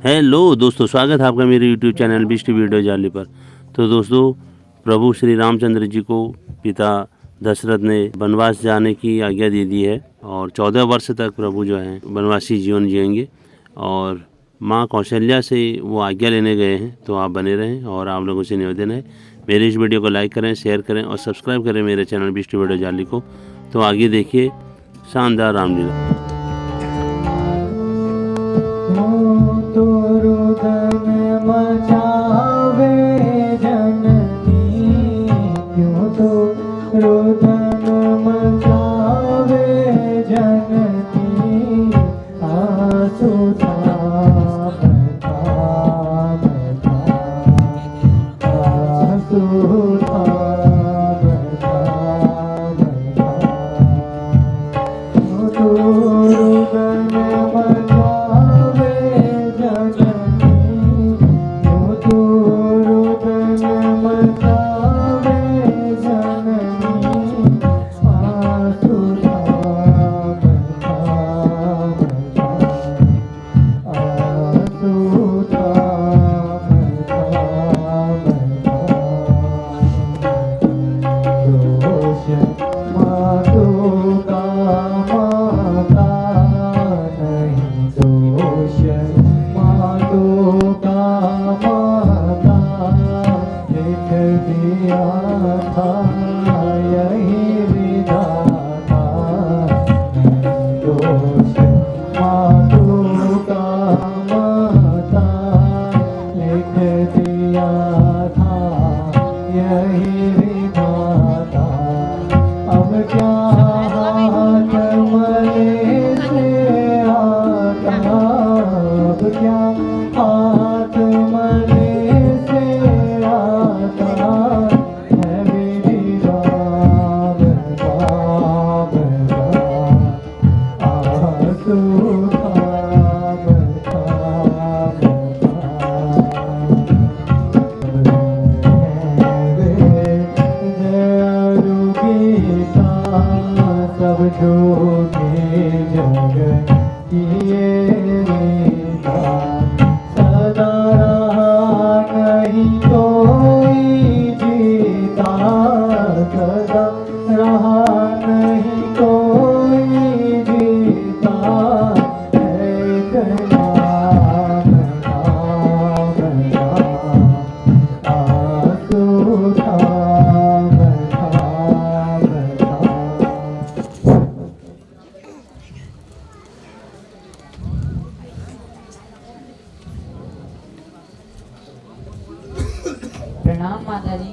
Hello दोस्तों, स्वागत है आपका मेरे यूट्यूब चैनल बिष्ट वीडियो जाली पर। तो दोस्तों, प्रभु श्री रामचंद्र जी को पिता दशरथ ने वनवास जाने की आज्ञा दे दी है और 14 वर्ष तक प्रभु जो हैं वनवासी जीवन जिएंगे। और माँ कौशल्या से वो आज्ञा लेने गए हैं। तो आप बने रहें और आप लोगों से निवेदन है मेरे इस वीडियो को लाइक करें, शेयर करें और सब्सक्राइब करें मेरे चैनल बिष्ट वीडियो जाली को। तो आगे देखिए शानदार रामलीला। मचावे जननी क्यों तो रोदन मचावे जननी आंसू थाम थाम आंसू थाम थाम तो रोदन मचावे प्रणाम माता जी।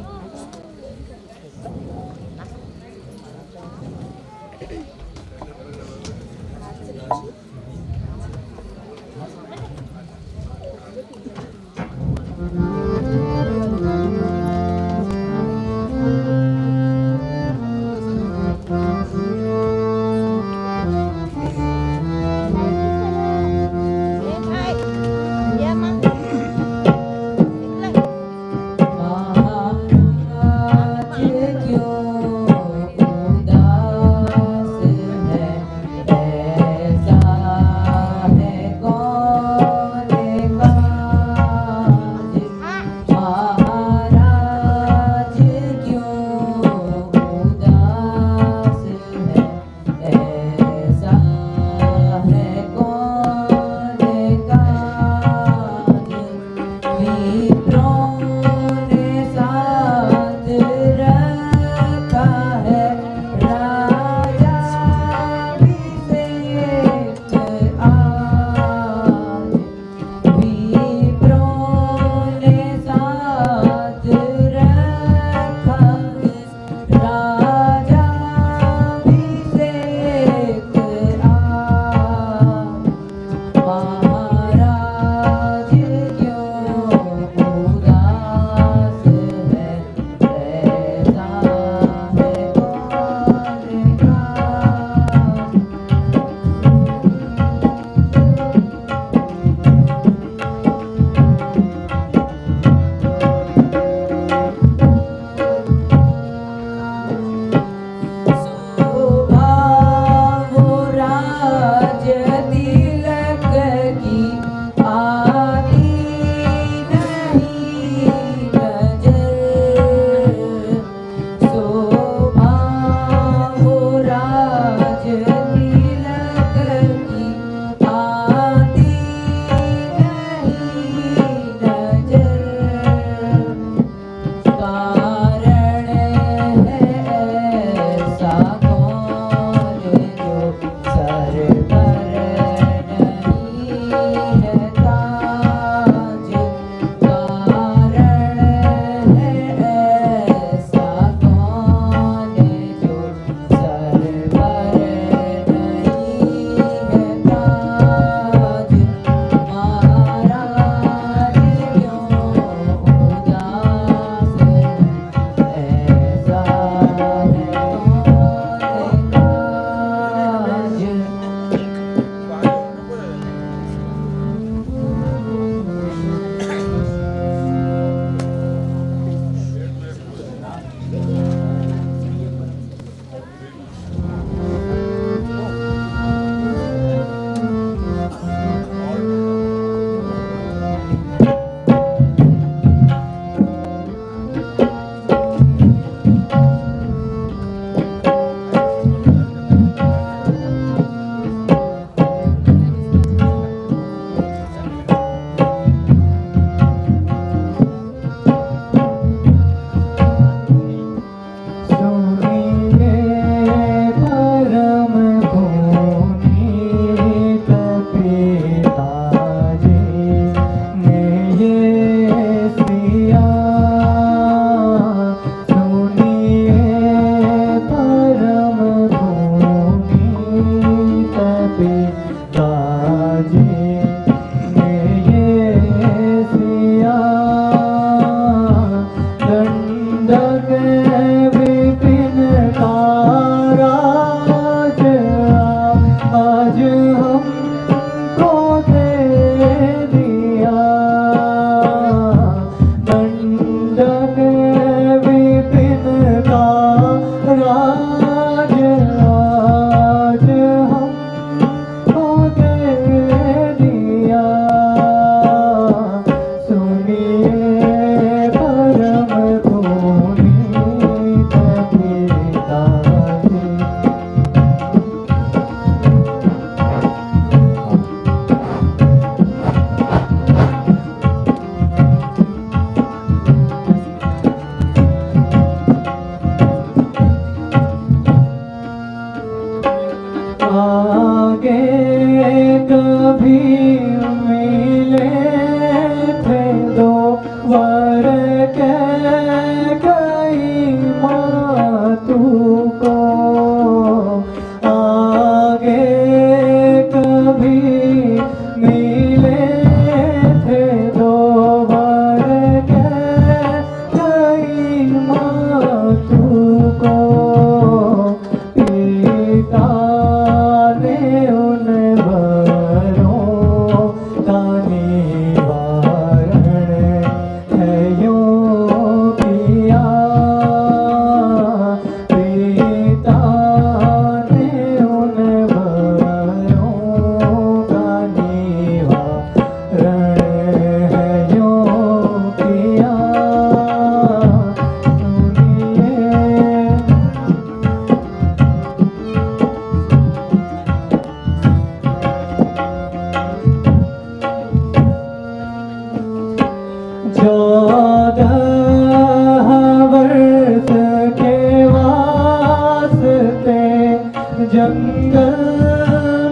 जंगल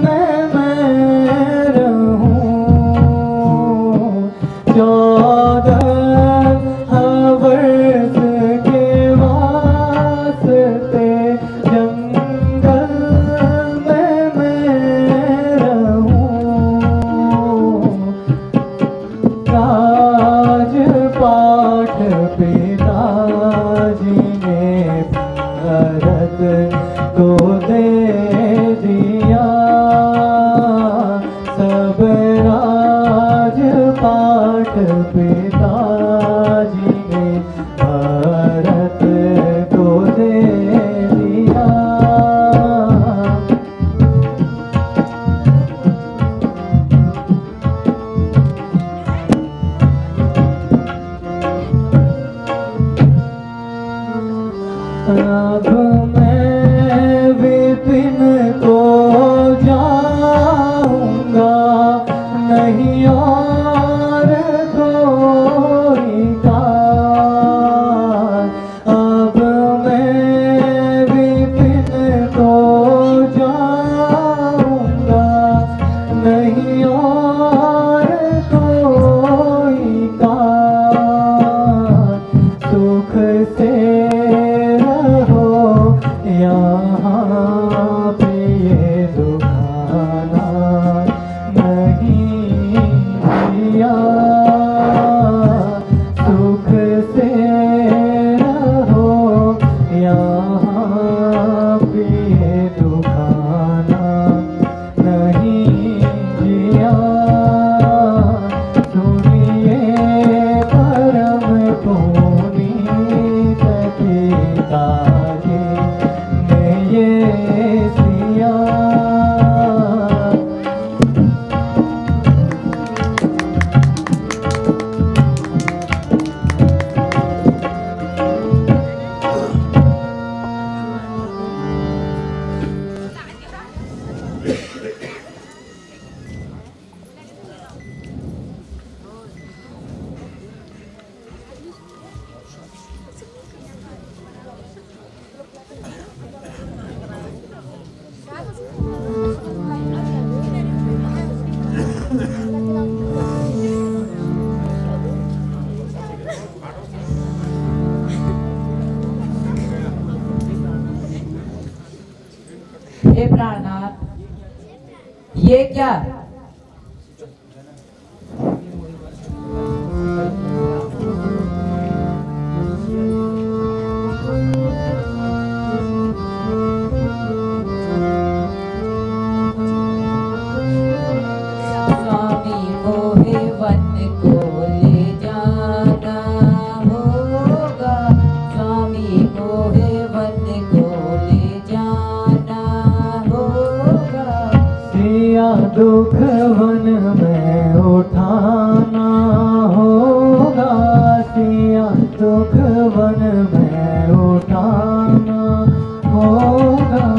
में मैं रहूं 14 वर्ष के वास्ते जंगल में मैं रहूं राजपाट पिताजी ने भरत को दे दिया सब राजपाट पिताजी ने भरत को दे दिया अब मैं विपिन को जाऊंगा नहीं और कोई कार अब मैं विपिन को जाऊंगा नहीं और कोई कार सुख से रहो यहाँ पे ये दुखाना नहीं दिया सुख से रहो यहाँ पे ये दुखाना नहीं दिया सुनिए परम पुनीत पिताजी ने ये सिया हे प्राणनाथ ये क्या स्वामी मोहे वन को ले जाना होगा स्वामी मोहे वन को ले जाना होगा सिया दुख वन में उठाना होगा सिया दुख वन में उठाना होगा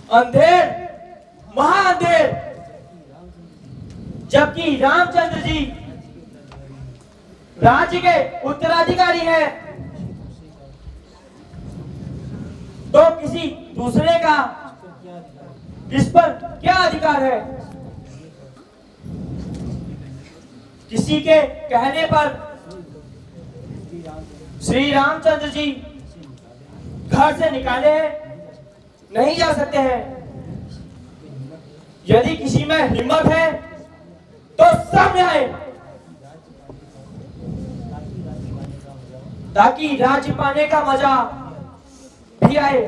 अंधेर महाअंधेर जबकि रामचंद्र जी राज्य के उत्तराधिकारी हैं तो किसी दूसरे का इस पर क्या अधिकार है किसी के कहने पर श्री रामचंद्र जी घर से निकाले हैं नहीं जा सकते हैं यदि किसी में हिम्मत है तो सामने आए ताकि राज्य पाने का मजा भी आए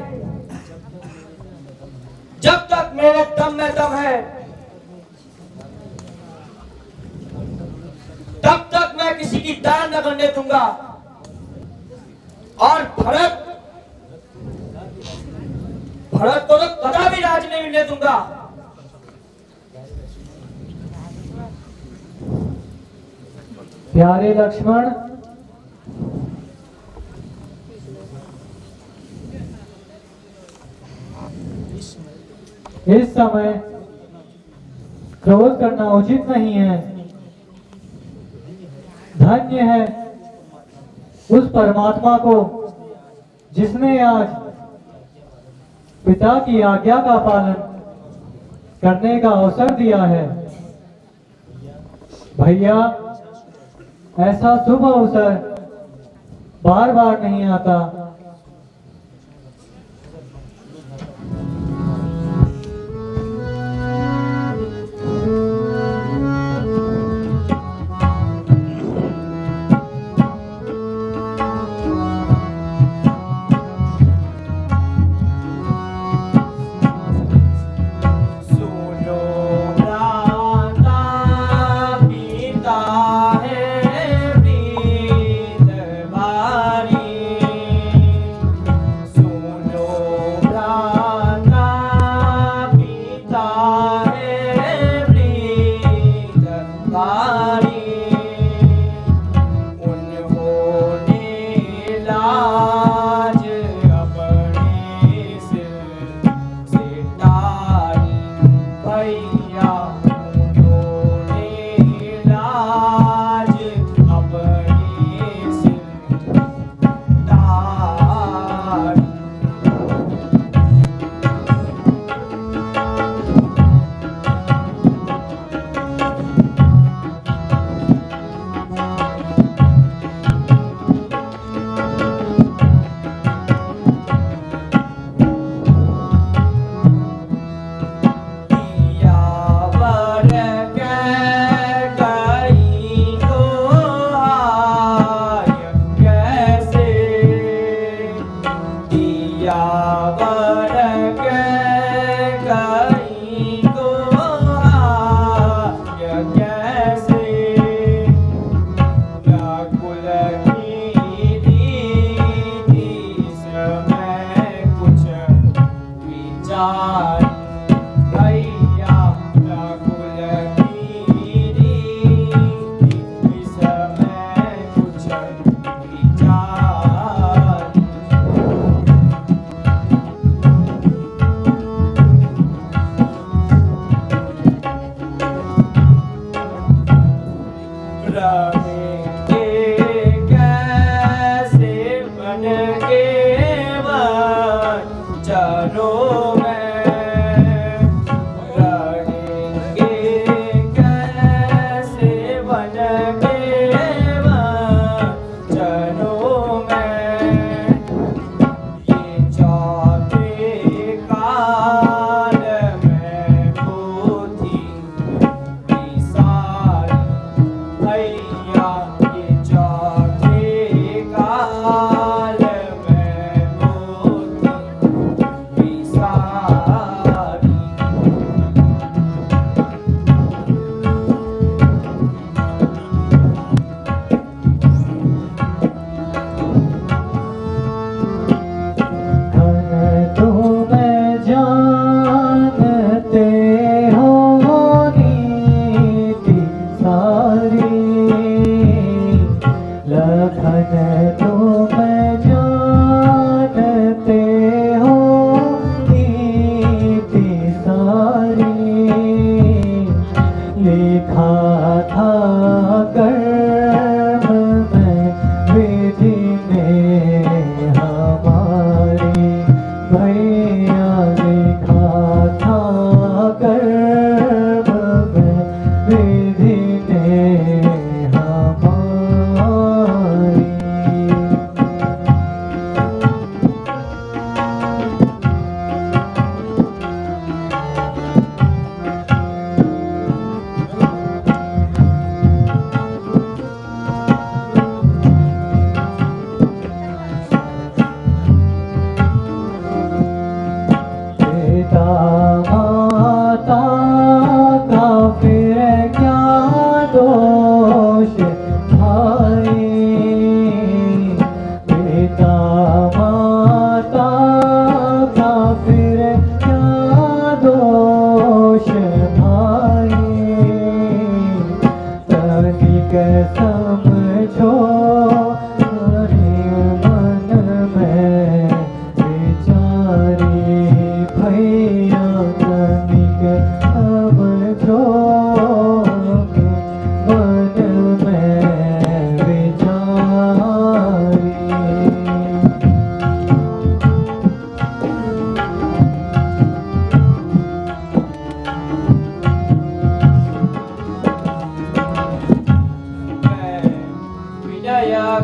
जब तक मेरे दम में दम है तब तक मैं किसी की दान न बनने दूंगा और भरत भरत को तो कदापि राज नहीं मिलने दूंगा। प्यारे लक्ष्मण, इस समय क्रोध करना उचित नहीं है। धन्य है उस परमात्मा को जिसने आज पिता की आज्ञा का पालन करने का अवसर दिया है। भैया, ऐसा शुभ अवसर बार बार नहीं आता। फिर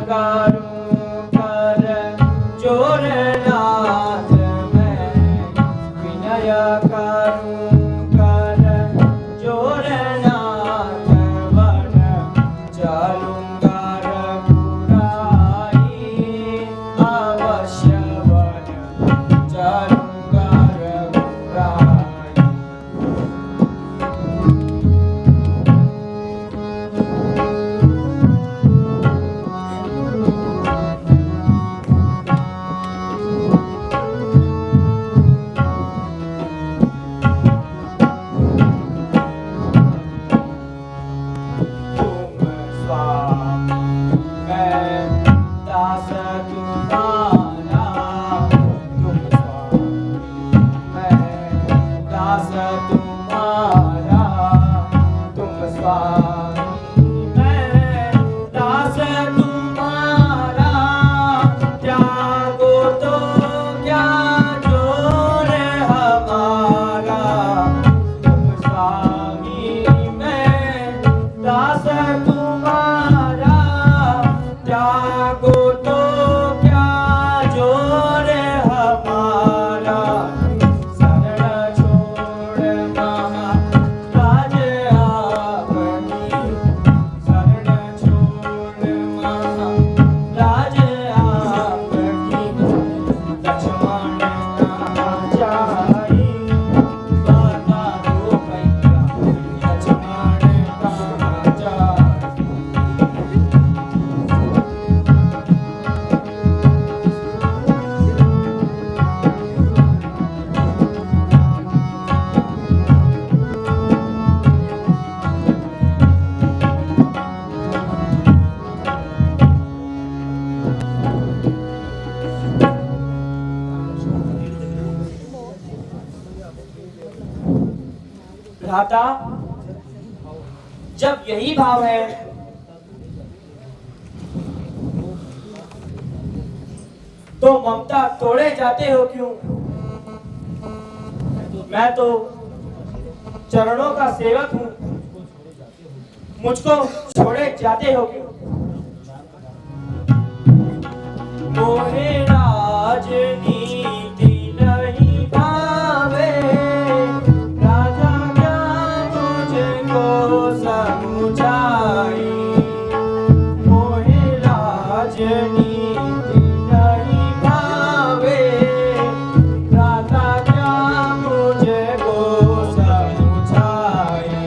करूं कर जोर नाथ मैं विनय करूं कर जोर नाथ वन चलूंगा रघुराई अवश्य वन चलूंगा रघुराई। भ्राता, जब यही भाव है तो ममता तोड़े जाते हो क्यों? मैं तो चरणों का सेवक हूं, मुझको छोड़े जाते हो क्यों? मोहे राजनीति नहीं भावे, राजा क्या मुझको समझाई। मोहे राजनीति नहीं भावे, राजा क्या मुझको समझाई।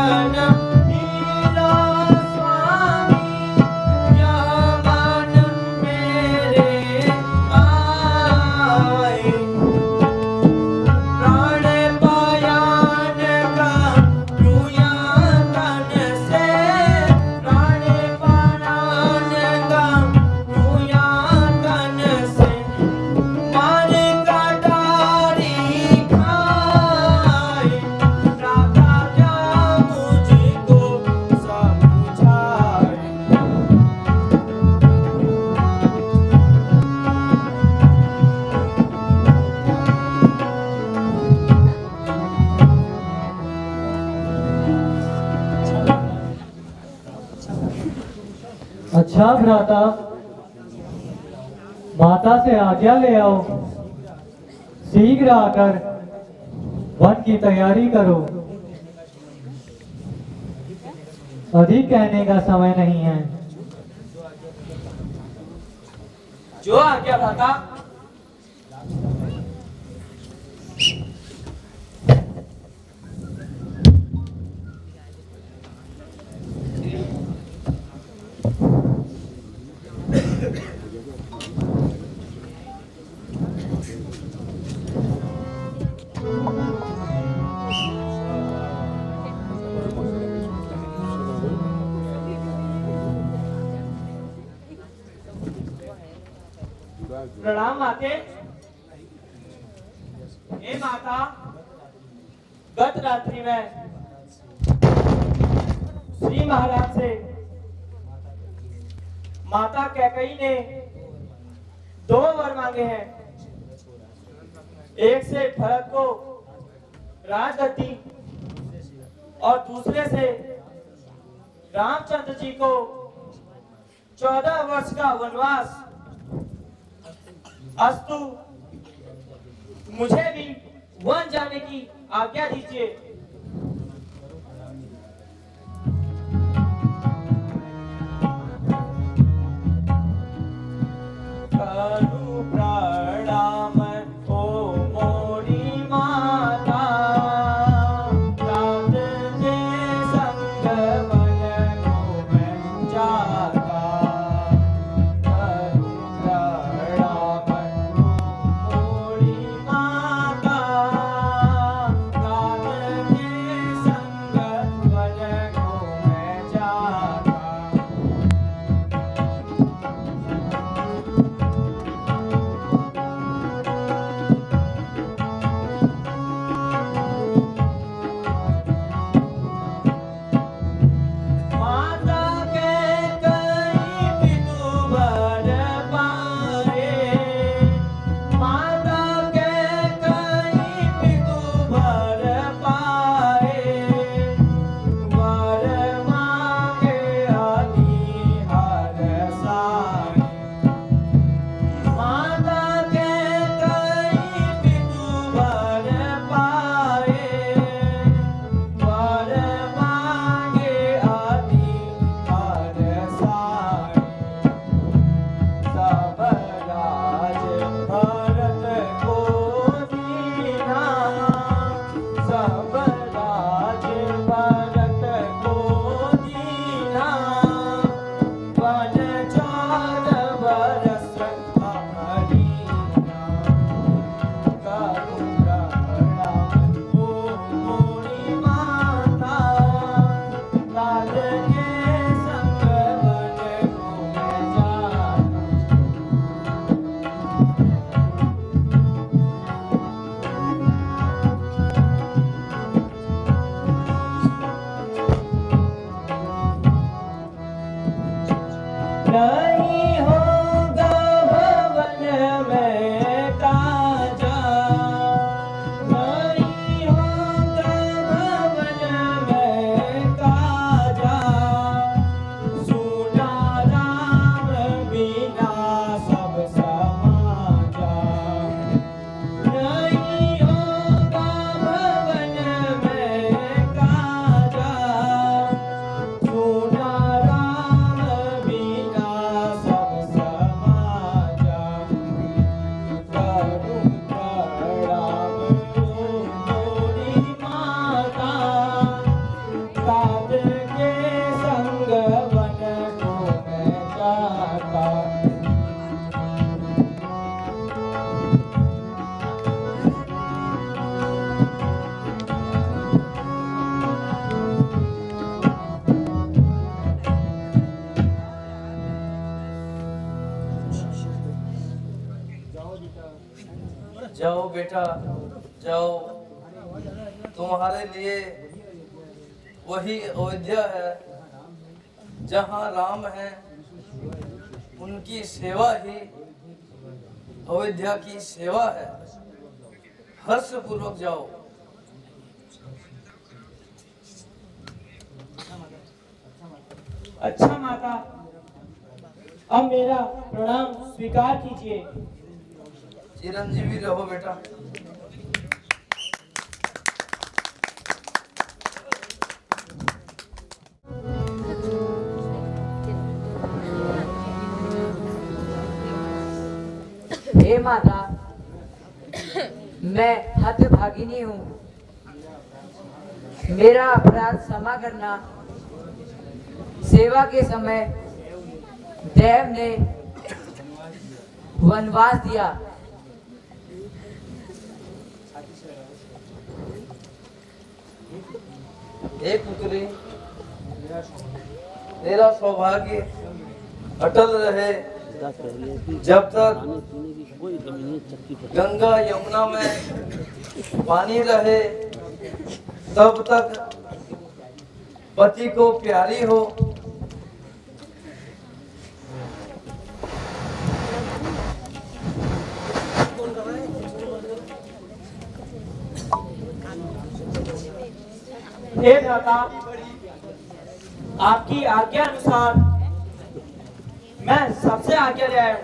मन हीरा स्वामी, यह मन मेरे आए। प्राण पायान का रुया तन से, प्राण पायान का रुया तन से, मार कटारी खाए। राधा जा मुझको समझाए। अच्छा भ्राता, माता से आज्ञा ले आओ, शीघ्र आकर वन की तैयारी करो। अधिक कहने का समय नहीं है। जो आज्ञा भ्राता। प्रणाम माते। हे माता, गत रात्रि में श्री महाराज से माता कैकेयी ने 2 वर मांगे हैं। एक से भरत को राजगद्दी और दूसरे से रामचंद्र जी को 14 वर्ष का वनवास। अस्तु, मुझे भी वन जाने की आज्ञा दीजिए। करूं प्रणाम ओ मोरी माता, रात के संग वन को मैं जाता। करूं प्रणाम ओ मोरी माता, रात जाओ बेटा जाओ, तुम्हारे लिए वही अयोध्या है जहाँ राम है, उनकी सेवा ही अयोध्या की सेवा है। हर्ष पूर्वक जाओ। अच्छा माता, अब मेरा प्रणाम स्वीकार कीजिए। चिरंजीवी रहो बेटा। हे माता, मैं हतभागिनी हूँ, मेरा अपराध क्षमा करना। सेवा के समय देव ने वनवास दिया, हे पुत्री, तेरा सौभाग्य अटल रहे जब तक गंगा यमुना में पानी रहे, तब तक पति को प्यारी हो। हे भ्राता, आपकी आज्ञा अनुसार मैं सबसे आज्ञा ले आया हूँ।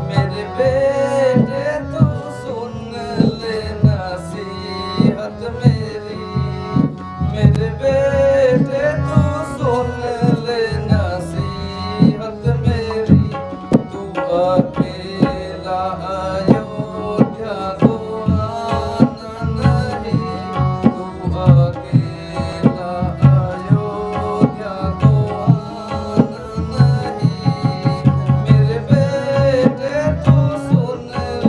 मेरे बेटे तू सुन ले नसीहत मेरी, मेरे बेटे तू सुन ले नसीहत मेरी। तू अकेला अयोध्या को आना नहीं, तू अकेला अयोध्या को आना नहीं। मेरे बेटे तू सुन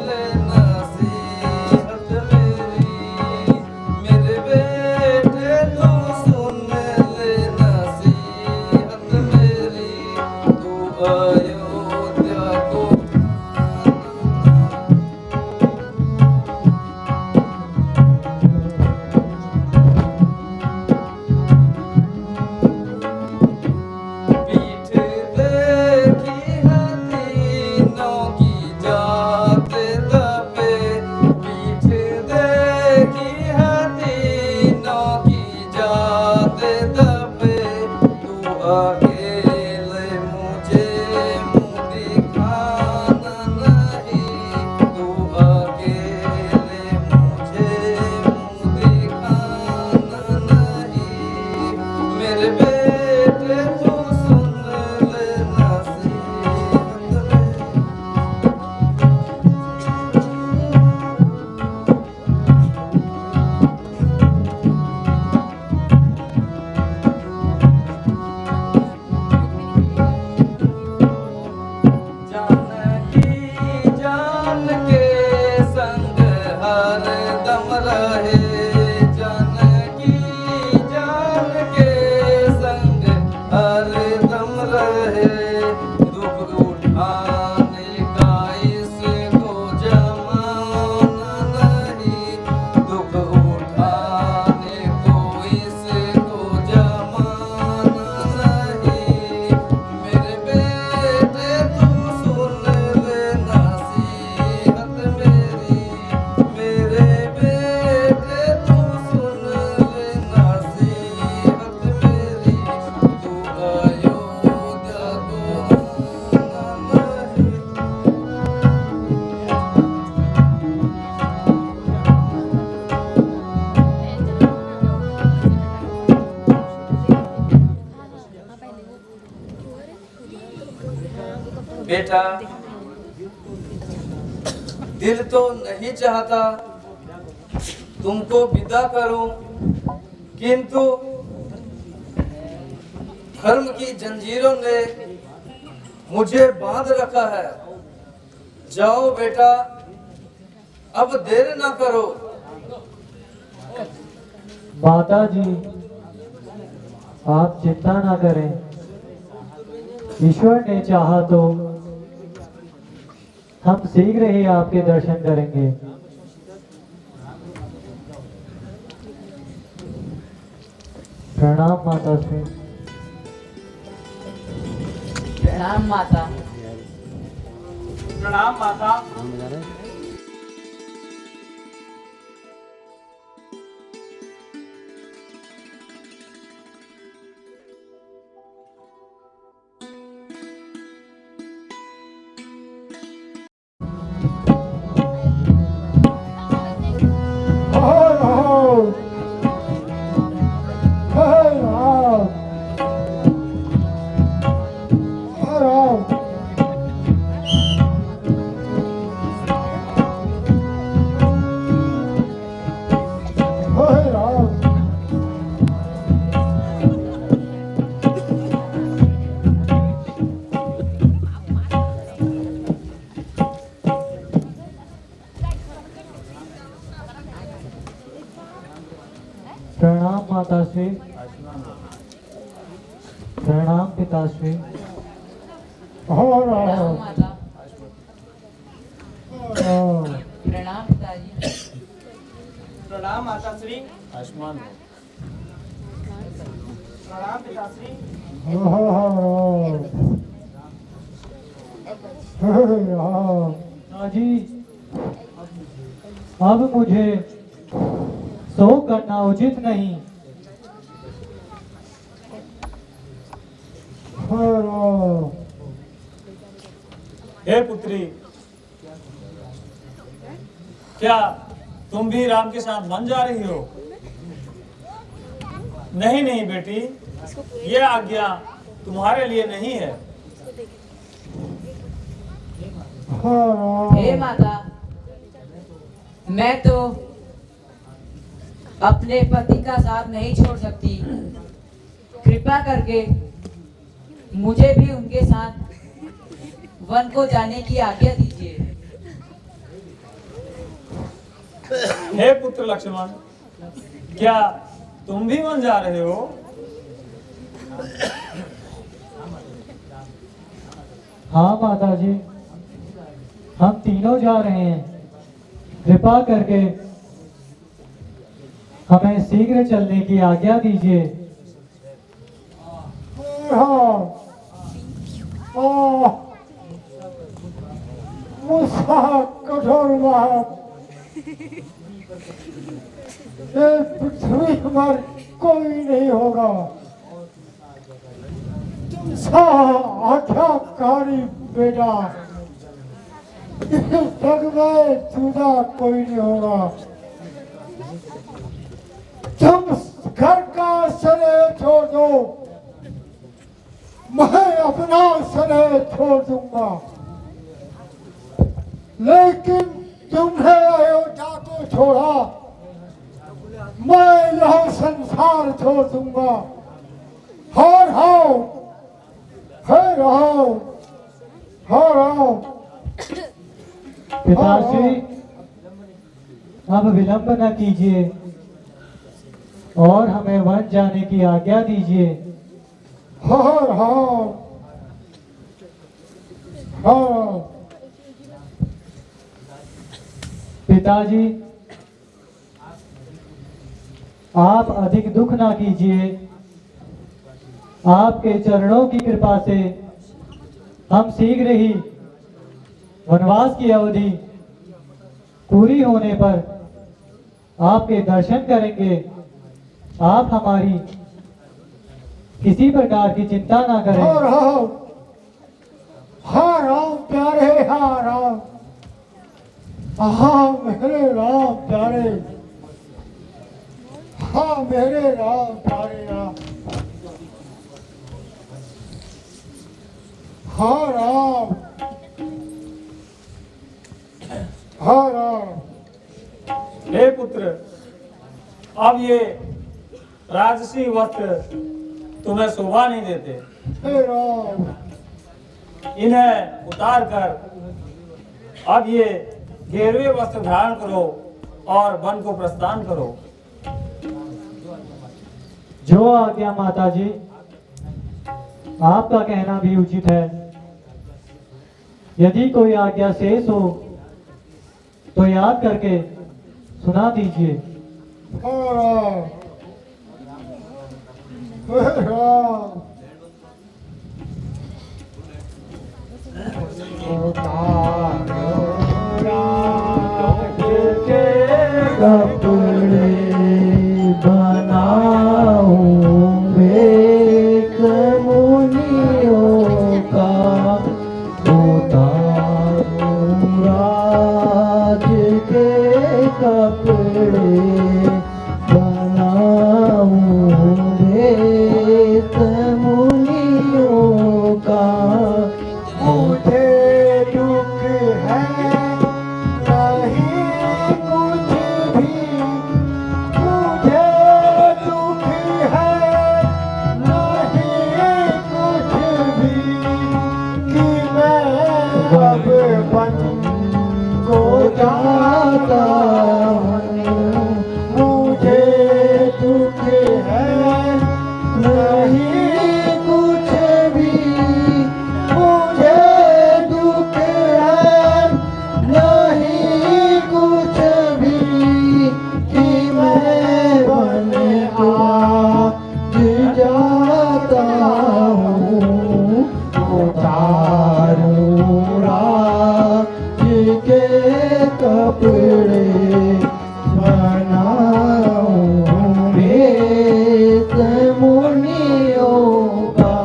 ले नसीहत मेरी, मेरे बेटे तू सुन ले नसीहत मेरी। तू अयोध्या को पीठ देखी हथीनों की जाते दबे, पीठ देखी हथीनों की जाते दबे। तू अकेले मुझे मुँह दिखाना नहीं, तू अकेले मुझे मुँह दिखाना नहीं। मेरे बेटे तू सुन ले नसीहत मेरी। जानकी जान के संग हर दम रहे, जानकी जान के संग हर दम रहे। दुख उठाने का इसको जमाना नहीं, दुख उठाने को इसको जमाना नहीं। मेरे बेटे तू सुन ले नसीहत मेरी, मेरे बेटे तू सुन ले नसीहत मेरी। तू अयोध्या को आना नहीं। बेटा, दिल तो नहीं चाहता तुमको विदा करूं, किंतु धर्म की जंजीरों ने मुझे बांध रखा है। जाओ बेटा, अब देर ना करो। माता जी, आप चिंता ना करें, ईश्वर ने चाहा तो हम शीघ्र ही आपके दर्शन करेंगे। प्रणाम माता श्री। प्रणाम माता। प्रणाम माता। प्रणाम माता श्री। प्रणाम पिताश्री। प्रणाम माता। प्रणाम पिताजी। प्रणाम माता श्री। प्रणाम पिताश्री। जी अब मुझे शोक करना उचित नहीं। हे पुत्री, क्या तुम भी राम के साथ बन जा रही हो? नहीं नहीं बेटी, ये आज्ञा तुम्हारे लिए नहीं है। हे माता, मैं तो अपने पति का साथ नहीं छोड़ सकती। कृपा करके मुझे भी उनके साथ वन को जाने की आज्ञा दीजिए। हे पुत्र लक्ष्मण, क्या तुम भी वन जा रहे हो? हाँ माता जी, हम तीनों जा रहे हैं। कृपा करके हमें शीघ्र चलने की आज्ञा दीजिए। कठोर पृथ्वी पर कोई नहीं होगा। तुम सा आज्ञाकारी बेटा, इस जग में दूसरा कोई नहीं होगा। तुम घर का स्नेह छोड़ दो, मैं अपना स्नेह छोड़ दूंगा, लेकिन तुमने अयोध्या को छोड़ा, मैं यह संसार छोड़ दूंगा। और रहो पिताश्री, अब विलंब न कीजिए और हमें वन जाने की आज्ञा दीजिए। पिताजी, आप अधिक दुख ना कीजिए। आपके चरणों की कृपा से हम शीघ्र ही वनवास की अवधि पूरी होने पर आपके दर्शन करेंगे। आप हमारी किसी प्रकार की चिंता ना करें। प्यारे, मेरे राम प्यारे, मेरे राम प्यारे राम। हे पुत्र, अब ये राजसी वस्त्र तुम्हें शोभा नहीं देते। हे राम, इन्हें उतार कर अब ये गेरुए वस्त्र धारण करो और वन को प्रस्थान करो। जो आज्ञा माता जी, आपका कहना भी उचित है। यदि कोई आज्ञा शेष हो तो याद करके सुना दीजिए। कपड़े बनाऊंगे मुनियों का उतारूं राज के कपड़े बनाऊंगे मुनियों का। मुझे दुख है नहीं कुछ भी, मुझे दुख है नहीं कुछ भी कि मैं अब बन को जाता हूँ। मुझे दुख है नहीं कुछ भी, मुझे दुख है नहीं कुछ भी कि मैं बन आज जाता हूँ। उतारूं राज के कपड़े बनाऊंगे मुनियों का।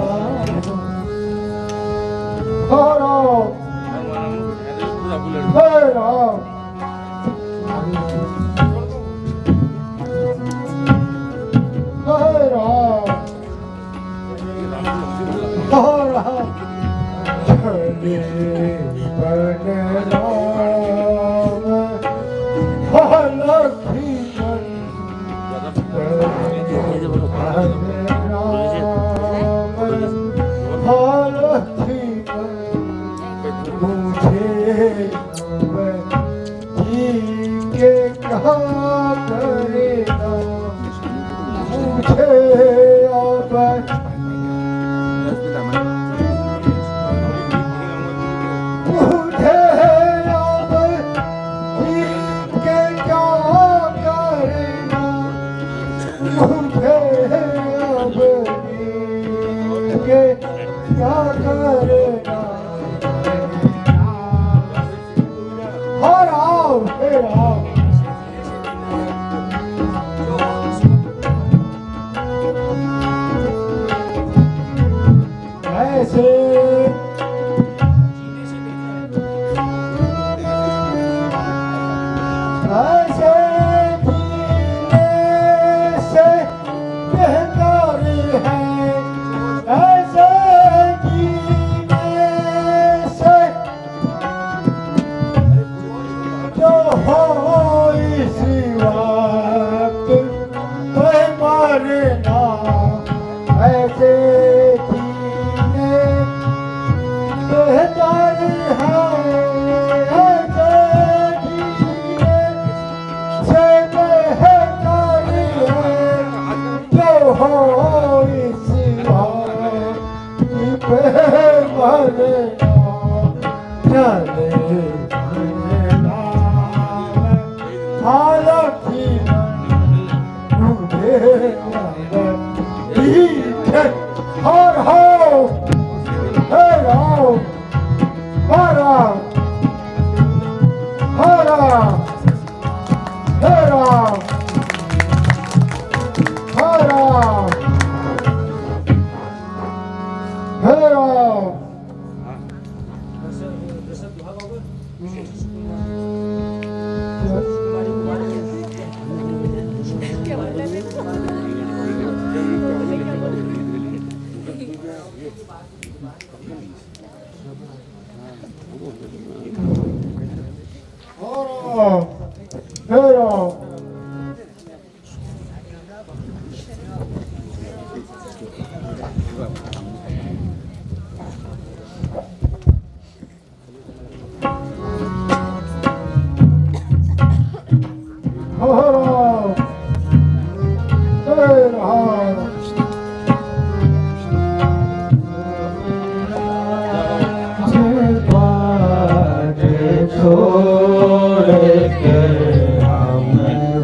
छोड़ कर हम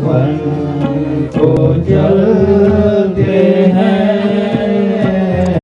वन को चल